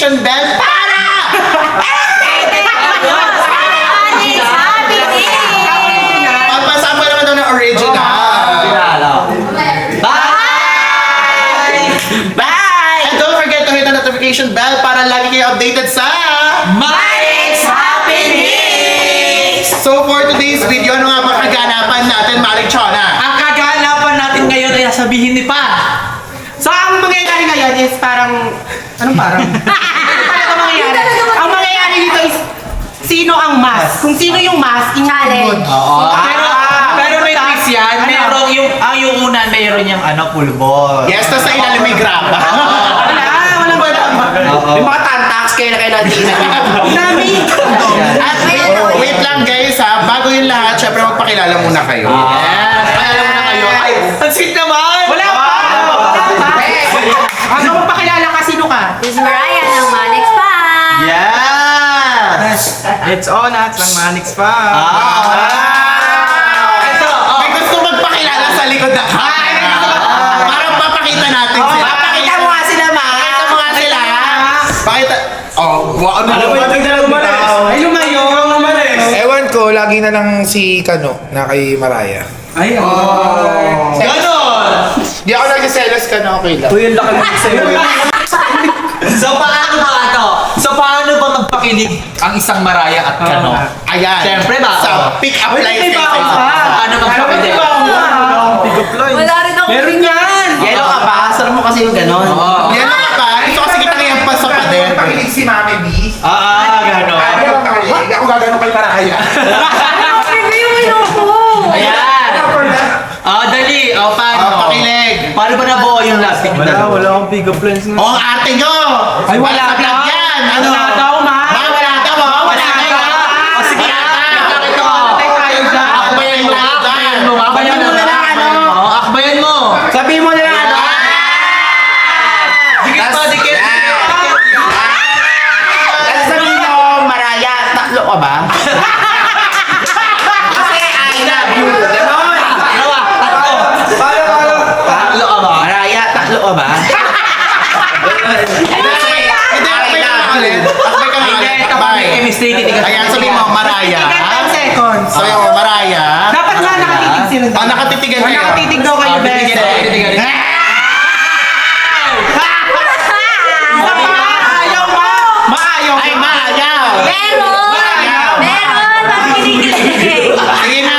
notification bell para! Pagpasama naman daw ng original. Bye! Bye! And don't forget to hit the notification bell para lagi kayo updated sa Marik's Happenings! So for today's video, ano nga ba kaganapan natin, Maring Chona? Ang kaganapan natin ngayon ay sabihin ni Pa. So, ang mangyayari ngayon is parang... Anong parang? Ano mangyayari? Ang mangyayari dito is sino ang mas. Kung sino yung mas, ingagod. Oo. Ah, Pero may twist yan. Merong yung una, meron yung pulbo. Yes, tas sa ilalim may graba. Walang Oo. Yung mga tantax kayo na kayo natin. Nami! At wait lang guys ha, bago yung lahat, syempre magpakilala muna kayo. Yes, pakilala muna kayo. Ay, Ang sweet naman! Wala pa! Ano mo pakilala ka? Sino ka? Miss Mariah ng Manix pa! Yes! It's on at ng Manix pa. Ito, may gusto magpakilala sa likod na camera. Para papakita natin sila. Pakita mo nga sila, ma! Pakita mo nga sila. Pakita. Oh, ano ba? Ay, lumayo! Ewan ko, lagi na lang si Kano na kay Mariah. Ay, ganon! Di ako nagsiselos ka na, okay lang. Uy, ang laki mo sa'yo. So paano ba ito? So paano ba magpakilig ang isang Mariah at Kano? Ayan. Siyempre ba? Sa pick-up Uy, lines may kayo. baon pa. Paano magpakilig? Wala rin ako. Meron yan! Yellow ka pa? Sarap mo kasi yung ganon. Oo. Yan ang pa. Gusto kasi kita ngayon pa sa pader. Pakilig si Mami B. Ganon. Ako gagano kay Mariah. Review mo yun ako! Ayan. Dali. Paano? Pakilig. Paano ba nabuo yung last week? wala akong pick-up lines Oh, ang arte nyo. Ay, wala Sa vlog daw. yan. Ano? Wala daw, ma. Wala daw, oh. Wala Wala daw. daw. O, sige. Pakita mo. Patay tayo dyan. Akbayan mo. Akbayan mo. Akbayan mo na lang, ano? Akbayan mo. Sabihin mo na lang, ano? Dikit pa, dikit. Kasi sabihin mo, Mariah, tatlo ka ba? Kasi I love you. Ganon. Dalawa. Tatlo. Tatlo ka ba? Mariah, tatlo ka ba? Hindi, akbay ka nga ulit. Akbay ka nga Hindi, ulit. kapag may Akbay. chemistry, hindi ka Ayan, sabihin mo, Mariah. 10 seconds. Sabihin mo, Mariah. Dapat nga nakatitig sila. Oh, nakatitigan kayo. Nakatitig daw kayo, best. Titigan. Maayaw, ma! Maayaw, Ay, maayaw. Meron! Meron! Makikinig! Sige na.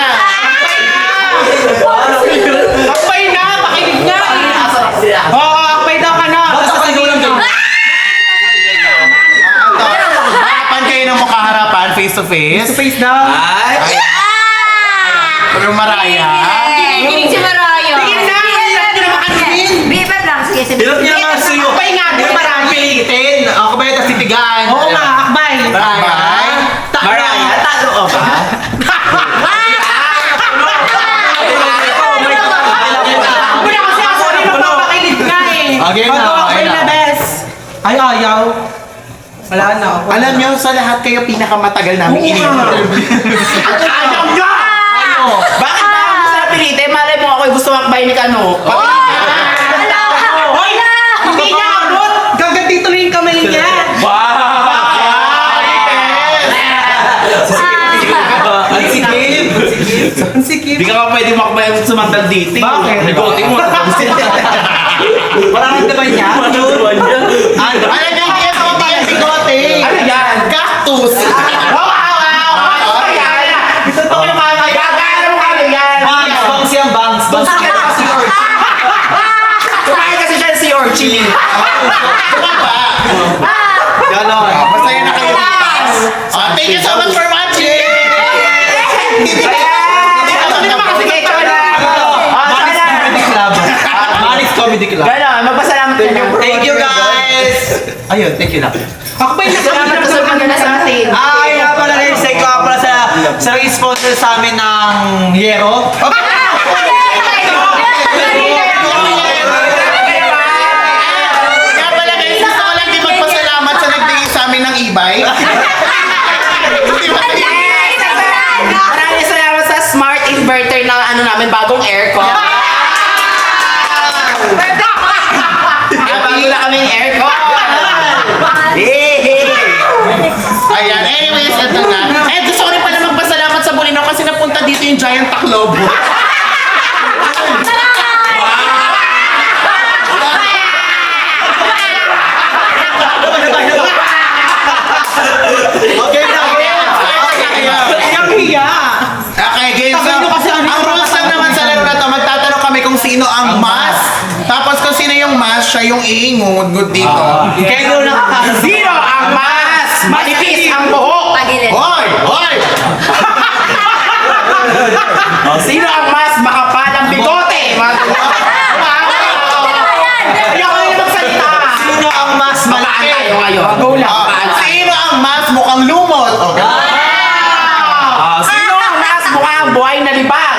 Akbay na! Makinig nga! Oo, akbay daw ka na! Basta sigaw lang ganun. Ito. Harapan kayo ng mukha harapan, face to face. Face daw. Ay. Pero Mariah. Kinig si Mariah! Tingin na! Hirap nyo naman kaninin! Bibab lang. Sige, sige. Hirap niya naman sa'yo. Akbay nga, di ba marami? Pilitin. Ako ba yung tas titigan? Oo nga, akbay! Mariah. Mariah, tatlo ka ba? Wala kasi ako rin magpapakilig nga eh! Okay na, Mag-akbay okay na. na, best! Ay, ayaw! Wala na ako. Alam nyo, sa lahat kayo pinakamatagal namin Oo nga. ini-interview. Ayaw nyo! Bakit ba ako sa pinite? Malay mo ako'y gusto makbay ni Kano. Hoy! Hindi niya abot! Gagat dito na yung kamay niya! Ang sikip. Ang sikip! Hindi ka pa pwede makbay ang sumandal dito. Bakit? Ligote mo. Wala kang naman niya? Ano nyo kaya sa mga yung bigote? Ano yan? Cactus. Gusto ko yung mga Gagano mo kami yan. Bangs yan, bangs. Bangs. Kumain kasi siya si Orchie. Ganon. Masaya na kayo. Thank you so much for watching. Manix Comedy Club. Gano'n, magpasalamat ka na. Thank you guys! Ayun, thank you lang. Akbay na Salamat ka sa maganda sa atin. Nga pala rin, say ko nga pala sa nag-sponsor sa amin ng Yero. Kaya pala guys, gusto ko lang din magpasalamat sa nagbigay sa amin ng e-bike. Maraming salamat sa smart inverter na ano namin, bagong aircon. Bago na kaming aircon. Yeah. yung giant taklobo? Okay na, okay. Ang hiya. Okay, game. So, Tagal nyo kasi ano ang yung rules lang naman sa laro na to, magtatanong kami kung sino ang mas. Tapos kung sino yung mas, siya yung iingungod dito. Kayo nakakasino. Sino ang mas manipis ang buhok? Tagilid. Hoy! Hoy! Sino ang mas makapal ang bigote? Ayaw ko na magsalita. Sino ang mas Malaan malaki? tayo ngayon. Go lang. Sino ang mas mukhang lumot? Okay. Sino ang mas mukhang buhay na libag?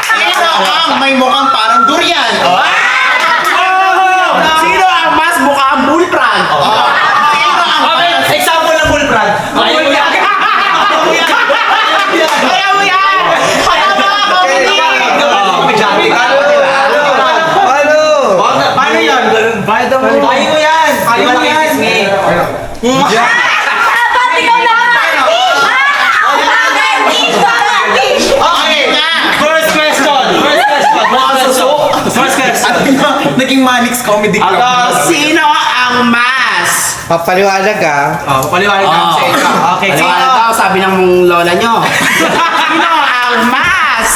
Sino ang may mukhang parang durian? Sino ang mas mukhang bullfrog? Sino ang Okay, example ng bullfrog. Ayaw mo yan. Ayaw mo yan. Patama ako. Paano yan? Ayaw mo yan. Ayaw mo yan. Dapat ikaw na! Okay nga! First question. First question. Naging Manix Comedy Club. Sino ang mas? Papaliwanag Paliwanag ka sa inyo. Okay, Paliwanag daw, sabi ng lola nyo. Sino ang mas?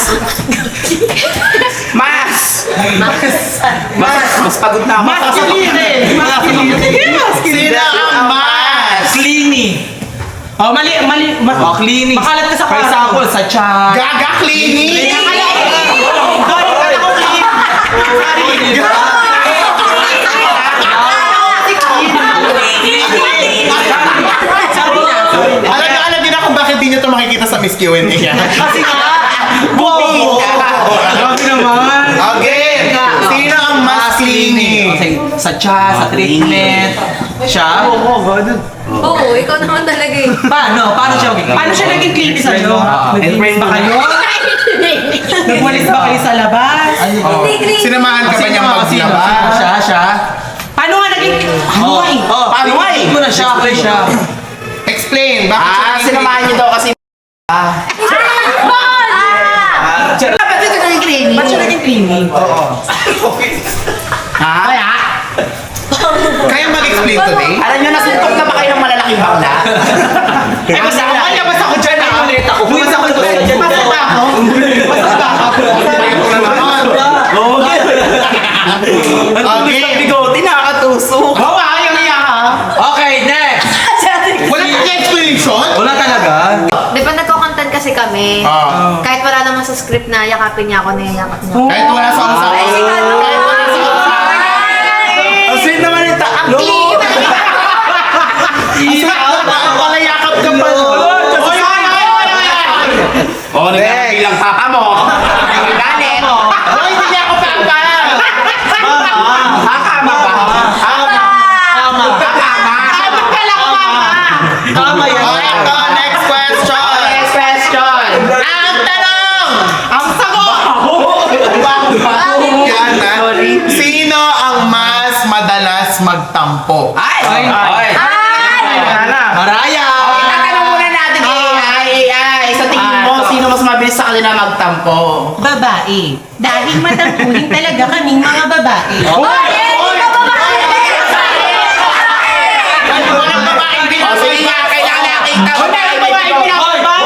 Mas pagod na ako. Sino ang mas? Cleaning. Oh, mali. Cleaning. Makalat ka sa For kwarto. example, sa chat. Gaga Cleaning! Alam na alam din ako bakit di nyo ito makikita sa Miss Q&A. Kasi nga, bobo. Grabe naman. Okay! Sino ang mas cleaning? Okay, sa chat, sa treatment. Siya? Oo, ikaw naman talaga eh. Paano? Paano siya magiging? Paano siya naging clingy sa'yo? Nag-friend ba kayo? Nagwalis ba kayo sa labas? Hindi clean. Sinamahan ka ba niyang maglaba? Siya? Paano nga naging... Buhay. Paano? Mo na siya, okay siya. Explain, bakit siya naging Sinamahan niyo daw kasi Ba't siya naging clingy? Ba't siya naging clingy? Kaya? Kaya mag-explain today? Alam niyo, nasuntok na ba kayo ng malalaking bakla? Ay, basta ako. Ay, basta ako dyan. Ulit ako. Basta ako dyan. Basta ba ako? Basta ba ako? Ayoko na naman. Okay. Bigote, nakakatusok. Oo, ayaw niya ha. Okay, next. Wala kang explanation? Wala talaga. Di ba nagko-content kasi kami? Kahit wala naman sa script na yakapin niya ako, niyayakap niya. Kahit wala sa usapan. Ay, si Kano. Kahit wala sa usapan. Sweet naman yung taak. Palayakap ka pa. Oo, nagkakabilang papa mo. Ang galit. Hoy, hindi ako papa. Hakama ba? Tama. Dapat pala ko mama. Tama yan. Okay, ito, next question. Next question. Ang tanong! Ang sagot! Yan na. Sino ang mas madalas magtampo? Ay! Ay. Maraya. Tatanong muna natin AI. Sa tingin mo, sino mas mabilis sa kanila magtampo? Babae. Dahil matampuhin talaga kaming mga babae. Walang babaeng O sige nga, kailangan nakita mo na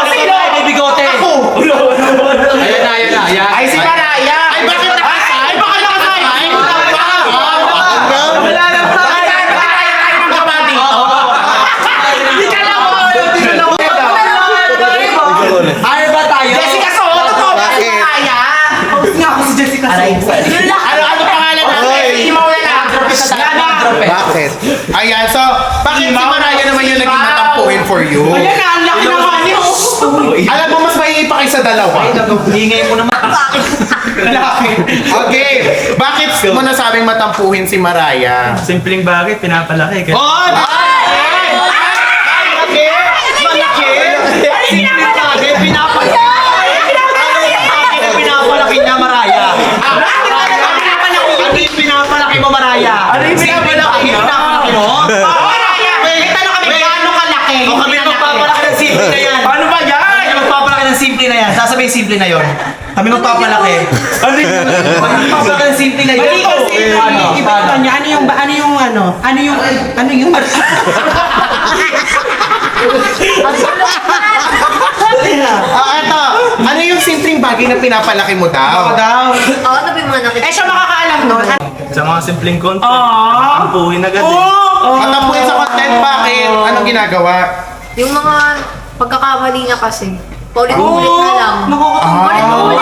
Sino? May bigote. Ayan na, ayan na. Ayan. Ay, si Maraya! Ay, bakit nakasay? Ay, bakit nakasay? Wala na pa! Tayo ng kama dito! Hindi ka lang mo! Ano ba tayo? Jessica Soho! Totoo ba si Maraya? Post nga ako si Jessica Soho. Ano pangalan natin? Imaw na lang! Bakit? Ayan, so, bakit si Maraya naman yung naging matampuhin for you? Ayan na, ang laki naman niyo. Alam mo, mas mahihi pa kayo sa dalawa. Hingay mo naman. Okay, bakit mo nasabing matampuhin si Maraya? Simpleng bagay, pinapalaki. Kaya Oh! Malaki! Malaki! Simple bagay, pinapalaki. Pinapalaki niya, Maraya. Ano yung pinapalaki mo, Maraya? Ano yung pinapalaki mo? Maraya, may tanong kami gaano kalaki. O kami magpapalaki ng simple na yan. Paano ba yan? Kami magpapalaki ng simple na yan. yung simple na yon? Kami magpapalaki. Ano yun? Magpapalaki ng simple na yun. Mali kasi, iba niya, ano yung, Eto, ano yung simpleng bagay na pinapalaki mo daw? Oo, ano ba yung mga nakikita? siya makakaalam nun. Sa mga simpleng content. Aww. Ampuhin agad eh. Matapuin sa content, bakit? Anong ginagawa? Yung mga pagkakamali niya kasi. Paulit-ulit na lang. Paulit-ulit.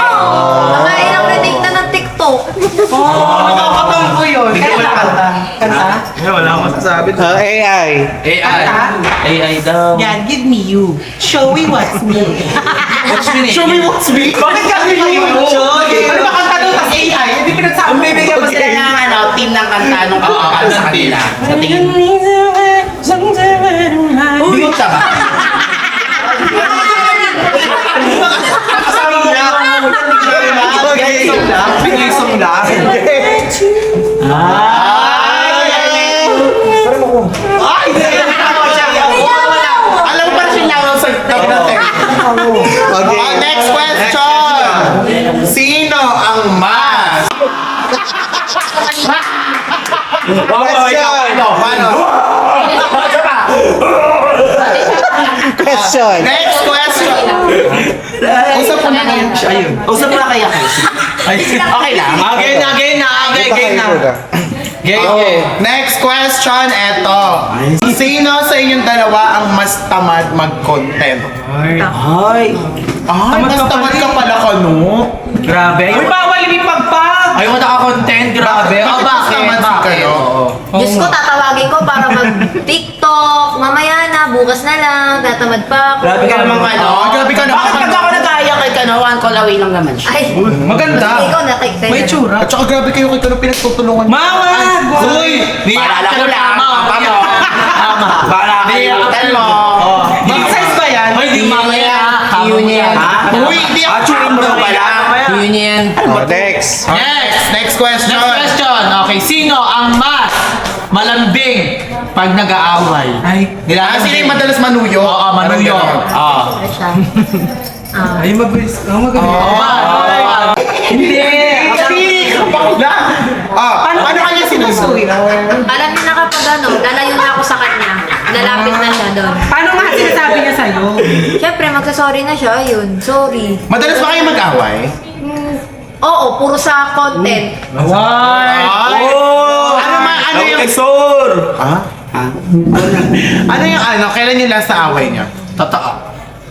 Mga ilang retake na ng TikTok. Nakakatampo yun. Kanta? Wala akong masasabi. AI. AI daw. Yan, give me you. Show me what's me. Show me what's me. Bakit ka give me you? Ano ba kanta doon? Tas AI? Hindi pinagsabi. Bibigyan mo sila ng team ng kanta nung kakakal sa kanila. Sa tingin. Bigot ka ba? Pinisong lang. Alam mo pa rin siya sa top natin. Okay. Next question. Sino ang mas? Question. Paano? Question. Next question. Usap ko na kayo. Ayun. Usap mo na kaya kayo. Okay lang. Again na. Next question, eto. Sino sa inyong dalawa ang mas tamad mag-content? Ay. Mas tamad ka pala ka, no? Grabe. Uy, bawal ipagpag. Ayaw naka-content. Grabe. Bakit mas tamad si kayo? Diyos ko, tatawagin ko para mag-TikTok. Mamaya na, bukas na lang. Tatamad pa ako. Grabe ka naman Grabe ka naman. Bakit pag ako nag-aaya kay Kano, one call away lang naman siya. Ay, Maganda. ikaw nakikita. May tsura. At saka grabe kayo kay Kano pinagtutulungan. Mawag! Uy! Paalala ko lang. Tama. Para kalimutan mo. Big size ba yan? Ay, di mamaya. Union. Uy, hindi ako. Chewing mo pala. Union. Next. Next question. Next question. Okay, sino ang mas malambing pag nag-aaway? Ay. Sino yung madalas manuyo? Oo, manuyo. Parang Ano siya? Ay, mabilis. Hindi. Paano kanya sinusuwi? Alam niyo na kapag lalayo na ako sa kanya. Lalapit na siya doon. Paano nga sinasabi niya sa'yo? Siyempre, magsasorry na siya. Ayun, sorry. Madalas ba kayo mag-away? Oo, puro sa content. Ano yung... Ano yung ano? Kailan yung last na away niyo? Totoo.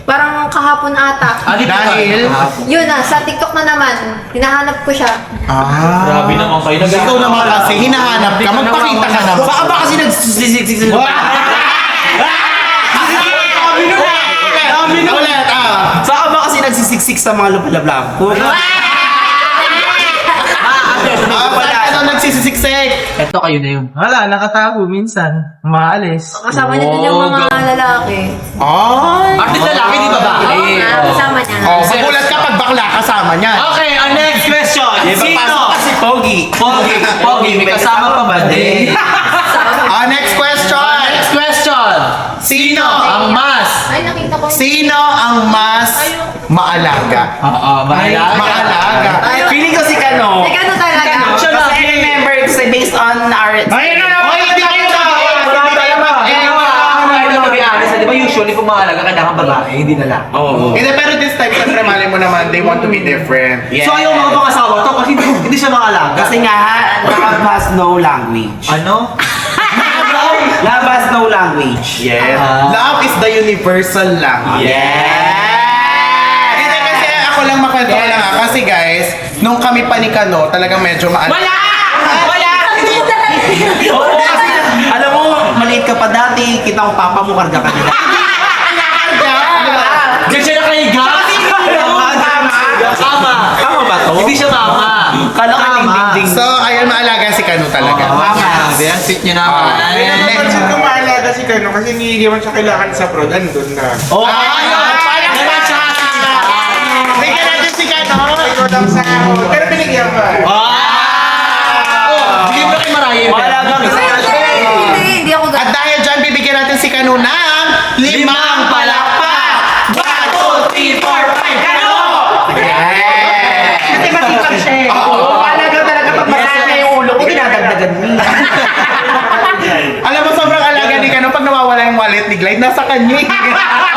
Parang kahapon ata. Dahil? Yun na, sa TikTok na naman. Hinahanap ko siya. Grabe naman kayo. Ikaw naman kasi, hinahanap ka, magpakita ka naman. Baka ba kasi nagsisiksik Ulit, Baka ba kasi nagsisiksik sa mga lupalablab ko? Ano nagsisisiksik? Ito kayo na yun. Wala, nakatago minsan. Maalis. Kasama niya din yung mga lalaki. Ay! Artist lalaki, di babae. Oo nga, kasama niya. Magulat ka pag bakla kasama niya. Okay, ang next question. Sino? Kasi Pogi. Pogi, may kasama pa ba din? Next question. Next question. Sino Ang mas. Ay, nakita ko. Sino ang mas maalaga? Oo, Maalaga. Feeling ko si Kano. Teka, ano talaga? Kasi I remember kasi based on our... Hindi kayo Di ba usually kung mahalaga ka na babae, hindi na lang. Oo. Hindi, pero this time, syempre mali mo naman, they want to be different. Yeah. So ayaw mga pangasawa to kasi hindi siya makalaga. Kasi nga, love has no language. Ano? Love has no language. Yes. Love is the universal language. Yes! Hindi kasi ako lang makwento ko lang kasi guys, nung kami pa ni Kano, talagang medyo maalaga. Wala! Oo, kasi alam mo, maliit ka pa dati, kita ko papa mo, karga ka nila. Diyan siya nakahiga? Tama. Tama ba to? Hindi siya mama. Kala ka ding-ding-ding. So, ayun, maalaga si Kano talaga. Grabe, ang sweet niya naman. Napansin ko maalaga si Kano kasi hindi naman siya kailangan sa prod. Andun na. Oh, Naman siya! Bigyan natin si Kano! Ikaw lang sa ako. Pero binigyan ka. Bigyan mo kay Mariah. Maalagang isa kasi. Hindi ako At dahil dyan, bibigyan natin si Kano ng 5 palakpak! 1, 2, 3, 4, 5, Kano! agad ni. Alam mo, sobrang alaga ni Kano pag nawawala yung wallet ni Glide, nasa kanya.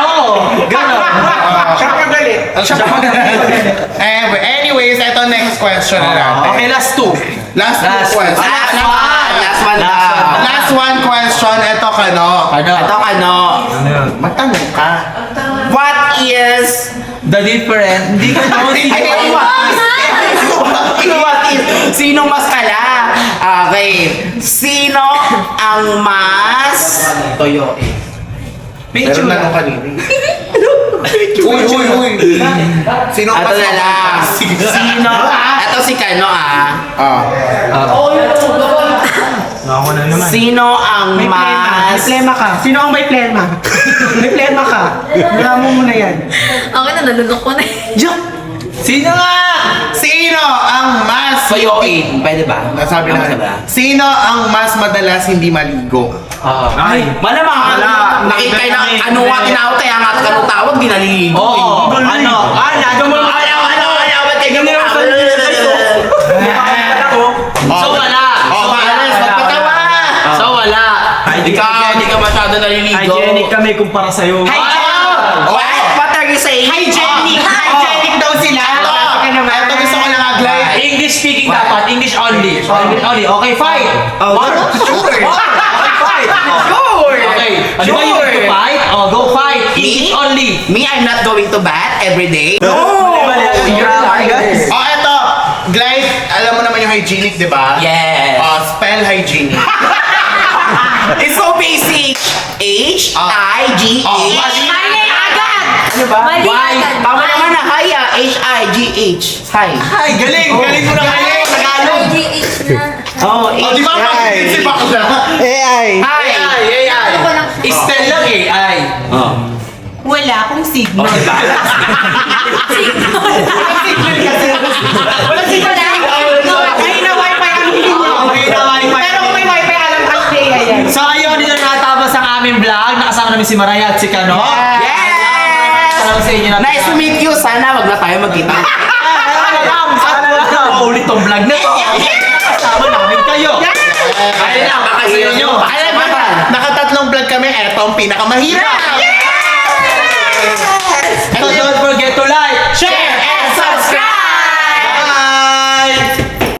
Oo, gano'n. Siya magalit. Anyways, ito next question na natin. Okay, last two. Last Last question. Last one daw. Last one question, ito Kano. Ito ano, Ano yun? Magtanong ka. what is The different, hindi ko what is sinong mas kala? Okay. Sino ang mas toyo? Meron na nung kanina. Uy. Sino Ito mas na lang. Sino? Ito si Kano Ako na naman. Sino ang May mas... plema ka. Sino ang may plema? May plema ka. Wala mo muna yan. Akin na, nalunok ko na. Sino nga? Sino ang mas... Toyoin. Pwede ba? Nasabi na. Ano ba? Sino ang mas madalas hindi maligo? Ay, Malamang, nakita kayo ng ano nga tinawag, kaya nga kanong tawag, di naliligo. Oo. Ano? Ano, ba't kayo So wala. Oh, maalas, magpatawa! So wala. Ikaw, hindi ka masyado naliligo. hygienic kami kumpara sa'yo. What are you saying? Hygienic! Hygienic daw sila. Ka naman. Ito gusto ko lang Glide. English speaking dapat. English only. English only. Okay, fight. Sure. Okay, fight. Sure. Okay. Ano ba you want to fight? Oh, go fight. English only. Me, I'm not going to bat every day. Guys. Oh, eto. Glide, alam mo naman yung hygienic, di ba? Yes. Spell hygienic. It's so basic. H-I-G-H. Mali agad! Ano ba? Mali Why? agad. Tama naman na. Hiya. H-I-G-H. Hi. Ay, galing. Galing mo na kayo. Tagalog. IGH na. Oh, O, di ba? Bakit si Bakla? Hi. Ano ko lang siya? Style lang AI. Wala akong signal. Walang signal na. Ay, na wifi ang hindi niyo. Okay na, wifi. Pero kung may wifi, alam ka siya yan. So ayun, dito na natapos ang aming vlog. Nakasama namin si Maraya at si Kano. Yes! Salamat sa inyo na. Nice to meet you. Sana wag na tayo magkita. Sana lang. Paulit tong vlog na to. Kasama namin kayo. Ayun lang, baka sa inyo. Alam mo, nakatatlong vlog kami, eto ang pinakamahirap.